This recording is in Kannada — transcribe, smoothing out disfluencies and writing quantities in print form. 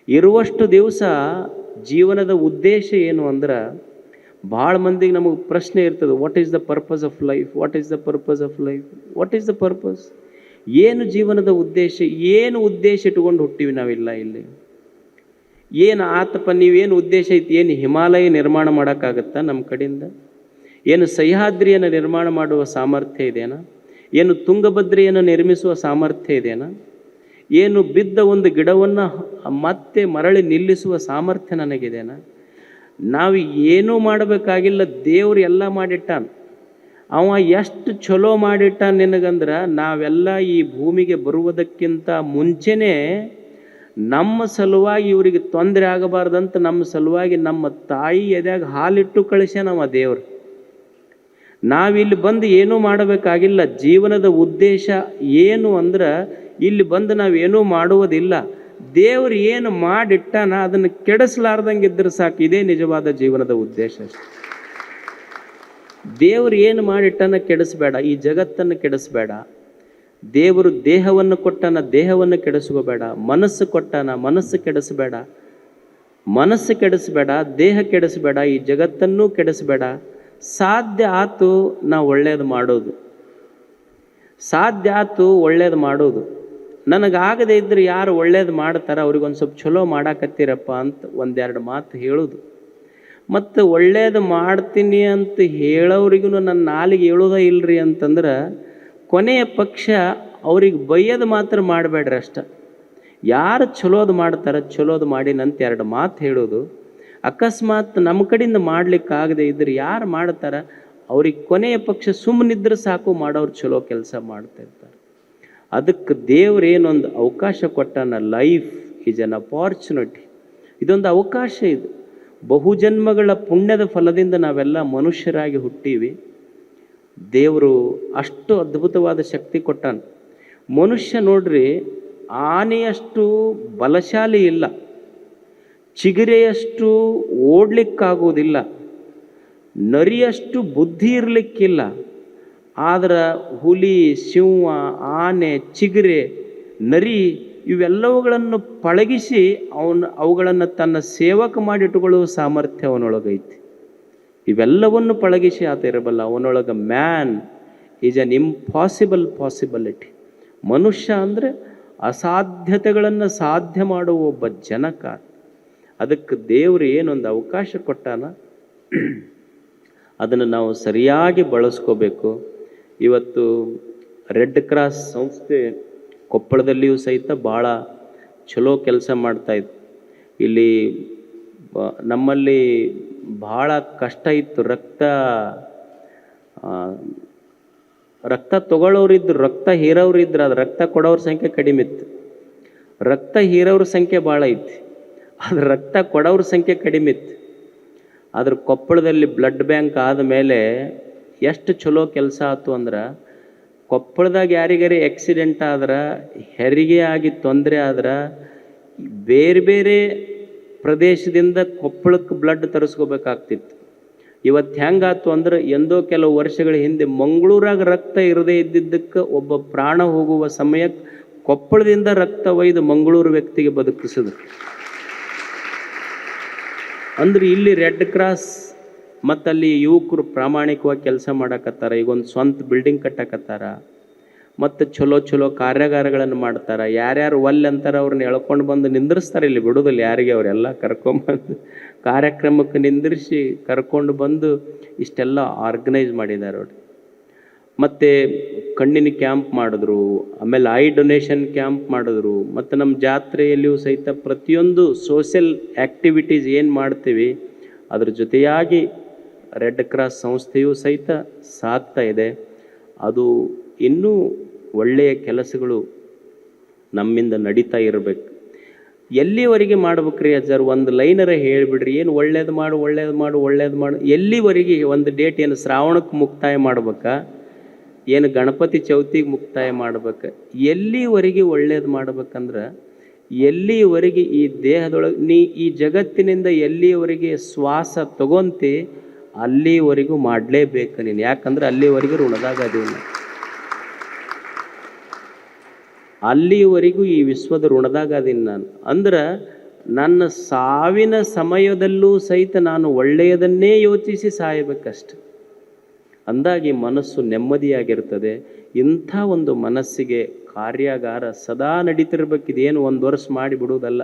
ಇರುವಷ್ಟು ದಿವಸ ಜೀವನದ ಉದ್ದೇಶ ಏನು ಅಂದ್ರೆ, ಭಾಳ ಮಂದಿಗೆ ನಮಗೆ ಪ್ರಶ್ನೆ ಇರ್ತದೆ, what is the purpose of life, what is the purpose of life, what is the purpose? ಏನು ಜೀವನದ ಉದ್ದೇಶ, ಏನು ಉದ್ದೇಶ ಇಟ್ಕೊಂಡು ಹುಟ್ಟಿವಿ ನಾವಿಲ್ಲ ಇಲ್ಲಿ? ಏನು ಆತಪ್ಪ, ನೀವೇನು ಉದ್ದೇಶ ಐತಿ? ಏನು ಹಿಮಾಲಯ ನಿರ್ಮಾಣ ಮಾಡೋಕ್ಕಾಗತ್ತಾ ನಮ್ಮ ಕಡೆಯಿಂದ? ಏನು ಸಹ್ಯಾದ್ರಿಯನ್ನು ನಿರ್ಮಾಣ ಮಾಡುವ ಸಾಮರ್ಥ್ಯ ಇದೆಯಾ? ಏನು ತುಂಗಭದ್ರೆಯನ್ನು ನಿರ್ಮಿಸುವ ಸಾಮರ್ಥ್ಯ ಇದೆಯಾ? ಏನು ಬಿದ್ದ ಒಂದು ಗಿಡವನ್ನು ಮತ್ತೆ ಮರಳಿ ನಿಲ್ಲಿಸುವ ಸಾಮರ್ಥ್ಯ ನನಗಿದೆಯಾ? ನಾವು ಏನೂ ಮಾಡಬೇಕಾಗಿಲ್ಲ, ದೇವ್ರು ಎಲ್ಲ ಮಾಡಿಟ್ಟಾನ. ಅವ ಎಷ್ಟು ಚಲೋ ಮಾಡಿಟ್ಟಾನ ನಿನಗಂದ್ರೆ, ನಾವೆಲ್ಲ ಈ ಭೂಮಿಗೆ ಬರುವುದಕ್ಕಿಂತ ಮುಂಚೆನೇ ನಮ್ಮ ಸಲುವಾಗಿ ಇವರಿಗೆ ತೊಂದರೆ ಆಗಬಾರ್ದಂತ ನಮ್ಮ ಸಲುವಾಗಿ ನಮ್ಮ ತಾಯಿ ಎದೆಯಾಗ ಹಾಲಿಟ್ಟು ಕಳಿಸ್ಯಾನವ ದೇವ್ರು. ನಾವಿಲ್ಲಿ ಬಂದು ಏನೂ ಮಾಡಬೇಕಾಗಿಲ್ಲ. ಜೀವನದ ಉದ್ದೇಶ ಏನು ಅಂದ್ರೆ, ಇಲ್ಲಿ ಬಂದು ನಾವೇನೂ ಮಾಡುವುದಿಲ್ಲ. ದೇವ್ರು ಏನು ಮಾಡಿಟ್ಟಾನ ಅದನ್ನು ಕೆಡಿಸ್ಲಾರ್ದಂಗೆ ಇದ್ರೆ ಸಾಕು. ಇದೇ ನಿಜವಾದ ಜೀವನದ ಉದ್ದೇಶ. ದೇವ್ರು ಏನು ಮಾಡಿಟ್ಟಾನ ಕೆಡಿಸ್ಬೇಡ, ಈ ಜಗತ್ತನ್ನು ಕೆಡಿಸ್ಬೇಡ. ದೇವರು ದೇಹವನ್ನು ಕೊಟ್ಟಾನ, ದೇಹವನ್ನು ಕೆಡಿಸ್ಕೋಬೇಡ. ಮನಸ್ಸು ಕೊಟ್ಟಾನ, ಮನಸ್ಸು ಕೆಡಿಸ್ಬೇಡ. ಮನಸ್ಸು ಕೆಡಿಸ್ಬೇಡ, ದೇಹ ಕೆಡಿಸ್ಬೇಡ, ಈ ಜಗತ್ತನ್ನೂ ಕೆಡಿಸ್ಬೇಡ. ಸಾಧ್ಯ ಆತು ನಾವು ಒಳ್ಳೇದು ಮಾಡೋದು, ಸಾಧ್ಯ ಆತು ಒಳ್ಳೇದು ಮಾಡೋದು. ನನಗಾಗದೇ ಇದ್ರೆ ಯಾರು ಒಳ್ಳೇದು ಮಾಡ್ತಾರೆ ಅವ್ರಿಗೊಂದು ಸ್ವಲ್ಪ ಚಲೋ ಮಾಡಾಕತ್ತೀರಪ್ಪ ಅಂತ ಒಂದೆರಡು ಮಾತು ಹೇಳೋದು. ಮತ್ತು ಒಳ್ಳೇದು ಮಾಡ್ತೀನಿ ಅಂತ ಹೇಳೋರಿಗೂ ನನ್ನ ನಾಲಿಗೆ ಹೇಳೋದೇ ಇಲ್ಲರಿ ಅಂತಂದ್ರೆ, ಕೊನೆಯ ಪಕ್ಷ ಅವ್ರಿಗೆ ಬೈಯೋದು ಮಾತ್ರ ಮಾಡಬೇಡ್ರಿ ಅಷ್ಟ. ಯಾರು ಚಲೋದು ಮಾಡ್ತಾರೆ ಚಲೋದು ಮಾಡಿನಂತ ಎರಡು ಮಾತು ಹೇಳೋದು. ಅಕಸ್ಮಾತ್ ನಮ್ಮ ಕಡೆಯಿಂದ ಮಾಡ್ಲಿಕ್ಕಾಗದೆ ಇದ್ರೆ ಯಾರು ಮಾಡ್ತಾರೆ ಅವ್ರಿಗೆ ಕೊನೆಯ ಪಕ್ಷ ಸುಮ್ಮನಿದ್ರೆ ಸಾಕು, ಮಾಡೋರು ಚಲೋ ಕೆಲಸ ಮಾಡ್ತಾ ಇರ್ತಾರೆ. ಅದಕ್ಕೆ ದೇವ್ರೇನೊಂದು ಅವಕಾಶ ಕೊಟ್ಟಾನ. Life is an opportunity. ಇದೊಂದು ಅವಕಾಶ. ಇದು ಬಹುಜನ್ಮಗಳ ಪುಣ್ಯದ ಫಲದಿಂದ ನಾವೆಲ್ಲ ಮನುಷ್ಯರಾಗಿ ಹುಟ್ಟೀವಿ. ದೇವರು ಅಷ್ಟು ಅದ್ಭುತವಾದ ಶಕ್ತಿ ಕೊಟ್ಟಾನ. ಮನುಷ್ಯ ನೋಡ್ರಿ, ಆನೆಯಷ್ಟು ಬಲಶಾಲಿ ಇಲ್ಲ, ಚಿಗುರೆಯಷ್ಟು ಓಡ್ಲಿಕ್ಕಾಗೋದಿಲ್ಲ, ನರಿಯಷ್ಟು ಬುದ್ಧಿ ಇರಲಿಕ್ಕಿಲ್ಲ. ಆದ್ರೆ ಹುಲಿ, ಸಿಂಹ, ಆನೆ, ಚಿಗುರೆ, ನರಿ ಇವೆಲ್ಲವುಗಳನ್ನು ಪಳಗಿಸಿ ಅವುಗಳನ್ನು ತನ್ನ ಸೇವಕ ಮಾಡಿಟ್ಟುಕೊಳ್ಳುವ ಸಾಮರ್ಥ್ಯ ಅವನೊಳಗೈತಿ. ಇವೆಲ್ಲವನ್ನು ಪಳಗಿಸಿ ಆತ ಇರಬಲ್ಲ. ಅವನೊಳಗೆ man is an impossible possibility. ಮನುಷ್ಯ ಅಂದರೆ ಅಸಾಧ್ಯತೆಗಳನ್ನು ಸಾಧ್ಯ ಮಾಡುವ ಒಬ್ಬ ಜನಕ. ಅದಕ್ಕೆ ದೇವರು ಏನೊಂದು ಅವಕಾಶ ಕೊಟ್ಟಾನ, ಅದನ್ನು ನಾವು ಸರಿಯಾಗಿ ಬಳಸ್ಕೋಬೇಕು. ಇವತ್ತು ರೆಡ್ ಕ್ರಾಸ್ ಸಂಸ್ಥೆ ಕೊಪ್ಪಳದಲ್ಲಿಯೂ ಸಹಿತ ಭಾಳ ಚಲೋ ಕೆಲಸ ಮಾಡ್ತಾಯಿತ್ತು. ಇಲ್ಲಿ ನಮ್ಮಲ್ಲಿ ಭಾಳ ಕಷ್ಟ ಇತ್ತು. ರಕ್ತ ತಗೊಳ್ಳೋರಿದ್ರು, ರಕ್ತ ಹೀರೋರಿದ್ರು, ಅದು ರಕ್ತ ಕೊಡೋರ ಸಂಖ್ಯೆ ಕಡಿಮೆ ಇತ್ತು. ರಕ್ತ ಹೀರೋರ ಸಂಖ್ಯೆ ಭಾಳ ಐತಿ, ಅದು ರಕ್ತ ಕೊಡೋರ ಸಂಖ್ಯೆ ಕಡಿಮೆ ಇತ್ತು. ಆದ್ರೆ ಕೊಪ್ಪಳದಲ್ಲಿ ಬ್ಲಡ್ ಬ್ಯಾಂಕ್ ಆದಮೇಲೆ ಎಷ್ಟು ಚಲೋ ಕೆಲಸ ಆಯ್ತು ಅಂದ್ರೆ, ಕೊಪ್ಪಳದಾಗ ಯಾರಿಗಾರಿ ಆಕ್ಸಿಡೆಂಟ್ ಆದ್ರೆ, ಹೆರಿಗೆ ಆಗಿ ತೊಂದರೆ ಆದ್ರೆ ಬೇರೆ ಬೇರೆ ಪ್ರದೇಶದಿಂದ ಕೊಪ್ಪಳಕ್ಕೆ ಬ್ಲಡ್ ತರಿಸ್ಕೋಬೇಕಾಗ್ತಿತ್ತು. ಇವತ್ತು ಹೆಂಗಾತು ಅಂದ್ರೆ, ಎಂದೋ ಕೆಲವು ವರ್ಷಗಳ ಹಿಂದೆ ಮಂಗಳೂರಾಗ ರಕ್ತ ಇರದೇ ಇದ್ದಿದ್ದಕ್ಕೆ ಒಬ್ಬ ಪ್ರಾಣ ಹೋಗುವ ಸಮಯಕ್ಕೆ ಕೊಪ್ಪಳದಿಂದ ರಕ್ತ ಒಯ್ದು ಮಂಗಳೂರು ವ್ಯಕ್ತಿಗೆ ಬದುಕಿಸಿದ್ರು. ಅಂದ್ರೆ ಇಲ್ಲಿ ರೆಡ್ ಕ್ರಾಸ್ ಮತ್ತು ಅಲ್ಲಿ ಯುವಕರು ಪ್ರಾಮಾಣಿಕವಾಗಿ ಕೆಲಸ ಮಾಡಕತ್ತಾರ. ಈಗೊಂದು ಸ್ವಂತ ಬಿಲ್ಡಿಂಗ್ ಕಟ್ಟಕತ್ತಾರ ಮತ್ತು ಚಲೋ ಚಲೋ ಕಾರ್ಯಾಗಾರಗಳನ್ನು ಮಾಡ್ತಾರೆ. ಯಾರ್ಯಾರು ಒಲ್ಲೆ ಅಂತಾರೆ ಅವ್ರನ್ನ ಎಳ್ಕೊಂಡು ಬಂದು ನಿಂದಿರಿಸ್ತಾರೆ. ಇಲ್ಲಿ ಬಿಡೋದಿಲ್ಲ ಯಾರಿಗೆ, ಅವರೆಲ್ಲ ಕರ್ಕೊಂಬಂದು ಕಾರ್ಯಕ್ರಮಕ್ಕೆ ನಿಂದಿರಿಸಿ ಕರ್ಕೊಂಡು ಬಂದು ಇಷ್ಟೆಲ್ಲ ಆರ್ಗನೈಸ್ ಮಾಡಿದ್ದಾರೆ ಅವ್ರು. ಮತ್ತು ಕಣ್ಣಿನ ಕ್ಯಾಂಪ್ ಮಾಡಿದ್ರು, ಆಮೇಲೆ ಐ ಡೊನೇಷನ್ ಕ್ಯಾಂಪ್ ಮಾಡಿದ್ರು. ಮತ್ತು ನಮ್ಮ ಜಾತ್ರೆಯಲ್ಲಿಯೂ ಸಹಿತ ಪ್ರತಿಯೊಂದು ಸೋಷಿಯಲ್ ಆ್ಯಕ್ಟಿವಿಟೀಸ್ ಏನು ಮಾಡ್ತೀವಿ ಅದ್ರ ಜೊತೆಯಾಗಿ ರೆಡ್ ಕ್ರಾಸ್ ಸಂಸ್ಥೆಯೂ ಸಹಿತ ಸಾಗ್ತಾ ಇದೆ. ಅದು ಇನ್ನೂ ಒಳ್ಳೆಯ ಕೆಲಸಗಳು ನಮ್ಮಿಂದ ನಡೀತಾ ಇರಬೇಕು. ಎಲ್ಲಿವರೆಗೆ ಮಾಡ್ಬೇಕ್ರಿ ಅಜ್ಜಾರು? ಒಂದು ಲೈನರ ಹೇಳಿಬಿಡ್ರಿ. ಏನು ಒಳ್ಳೇದು ಮಾಡು, ಒಳ್ಳೇದು ಮಾಡು, ಒಳ್ಳೇದು ಮಾಡು. ಎಲ್ಲಿವರೆಗೆ? ಒಂದು ಡೇಟ್ ಏನು ಶ್ರಾವಣಕ್ಕೆ ಮುಕ್ತಾಯ ಮಾಡ್ಬೇಕಾ, ಏನು ಗಣಪತಿ ಚೌತಿಗೆ ಮುಕ್ತಾಯ ಮಾಡ್ಬೇಕು? ಎಲ್ಲಿವರೆಗೆ ಒಳ್ಳೇದು ಮಾಡ್ಬೇಕಂದ್ರೆ, ಎಲ್ಲಿವರೆಗೆ ಈ ದೇಹದೊಳಗೆ ನೀ ಈ ಜಗತ್ತಿನಿಂದ ಎಲ್ಲಿವರೆಗೆ ಶ್ವಾಸ ತಗೊಂತಿ ಅಲ್ಲಿವರೆಗೂ ಮಾಡಲೇಬೇಕು ನೀನು. ಯಾಕಂದ್ರೆ ಅಲ್ಲಿವರೆಗೂ ಋಣದಾಗ ಅದೀವಿ ನಾವು. ಅಲ್ಲಿವರೆಗೂ ಈ ವಿಶ್ವದ ಋಣದಾಗ ಅದೀನಿ ನಾನು. ಅಂದ್ರೆ ನನ್ನ ಸಾವಿನ ಸಮಯದಲ್ಲೂ ಸಹಿತ ನಾನು ಒಳ್ಳೆಯದನ್ನೇ ಯೋಚಿಸಿ ಸಾಯಬೇಕಷ್ಟೆ. ಅಂದಾಗಿ ಮನಸ್ಸು ನೆಮ್ಮದಿಯಾಗಿರ್ತದೆ. ಇಂಥ ಒಂದು ಮನಸ್ಸಿಗೆ ಕಾರ್ಯಾಗಾರ ಸದಾ ನಡೀತಿರ್ಬೇಕಿದೇನು 1 ವರ್ಷ ಮಾಡಿ ಬಿಡುವುದಲ್ಲ.